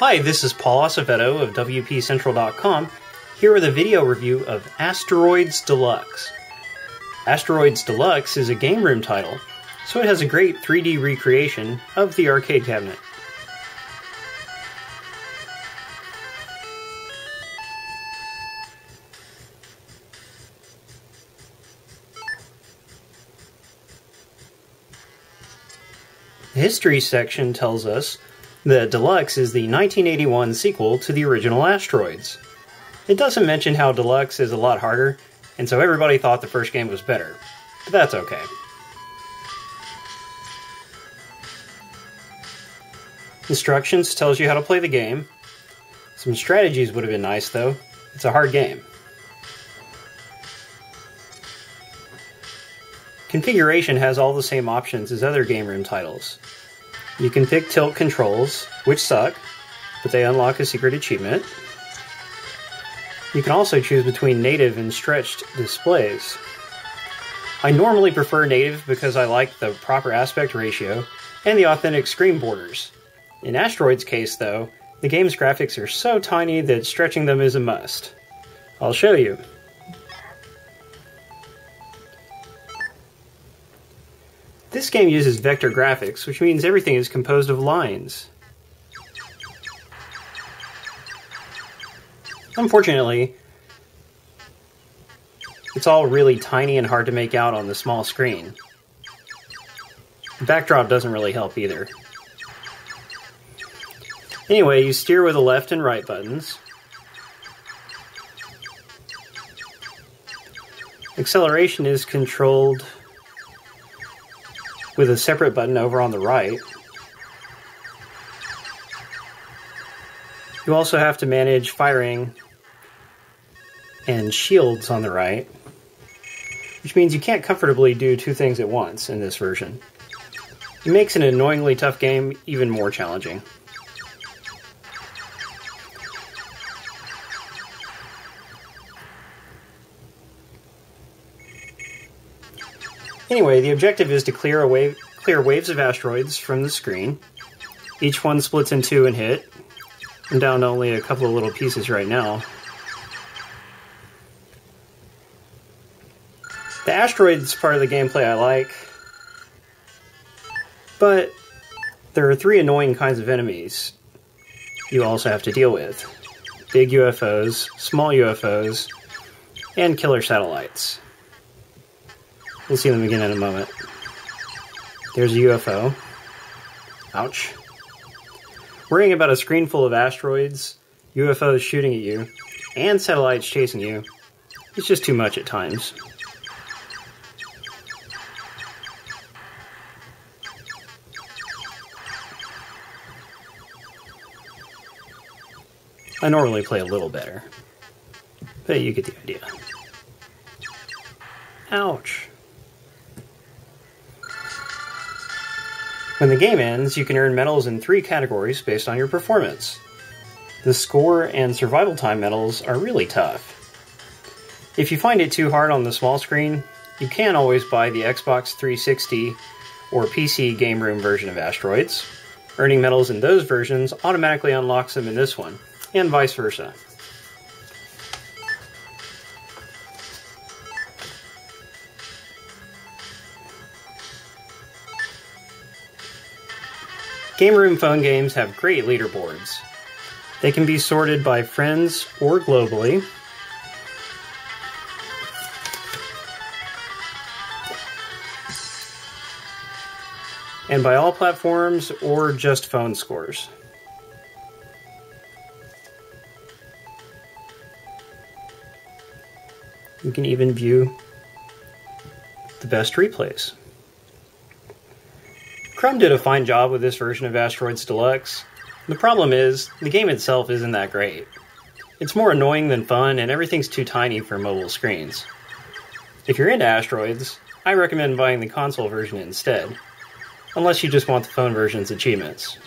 Hi, this is Paul Acevedo of WPCentral.com, here with a video review of Asteroids Deluxe. Asteroids Deluxe is a game room title, so it has a great 3D recreation of the arcade cabinet. The history section tells us that Deluxe is the 1981 sequel to the original Asteroids. It doesn't mention how Deluxe is a lot harder, and so everybody thought the first game was better. But that's okay. Instructions tells you how to play the game. Some strategies would have been nice though. It's a hard game. Configuration has all the same options as other game room titles. You can pick tilt controls, which suck, but they unlock a secret achievement. You can also choose between native and stretched displays. I normally prefer native because I like the proper aspect ratio and the authentic screen borders. In Asteroid's case though, the game's graphics are so tiny that stretching them is a must. I'll show you. This game uses vector graphics, which means everything is composed of lines. Unfortunately, it's all really tiny and hard to make out on the small screen. The backdrop doesn't really help either. Anyway, you steer with the left and right buttons. Acceleration is controlled with a separate button over on the right. You also have to manage firing and shields on the right, which means you can't comfortably do two things at once in this version. It makes an annoyingly tough game even more challenging. Anyway, the objective is to clear waves of asteroids from the screen. Each one splits in two and hit. I'm down to only a couple of little pieces right now. The asteroids part of the gameplay I like, but there are three annoying kinds of enemies you also have to deal with. Big UFOs, small UFOs, and killer satellites. We'll see them again in a moment. There's a UFO. Ouch. Worrying about a screen full of asteroids, UFOs shooting at you, and satellites chasing you, it's just too much at times. I normally play a little better, but you get the idea. Ouch. When the game ends, you can earn medals in 3 categories based on your performance. The score and survival time medals are really tough. If you find it too hard on the small screen, you can always buy the Xbox 360 or PC game room version of Asteroids. Earning medals in those versions automatically unlocks them in this one, and vice versa. Game room phone games have great leaderboards. They can be sorted by friends or globally. And by all platforms or just phone scores. You can even view the best replays. Crumb did a fine job with this version of Asteroids Deluxe. The problem is, the game itself isn't that great. It's more annoying than fun, and everything's too tiny for mobile screens. If you're into Asteroids, I recommend buying the console version instead, unless you just want the phone version's achievements.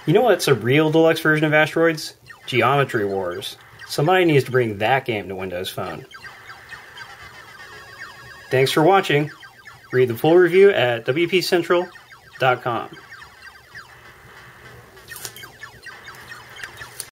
You know what's a real deluxe version of Asteroids? Geometry Wars. Somebody needs to bring that game to Windows Phone. Thanks for watching. Read the full review at WPCentral.com.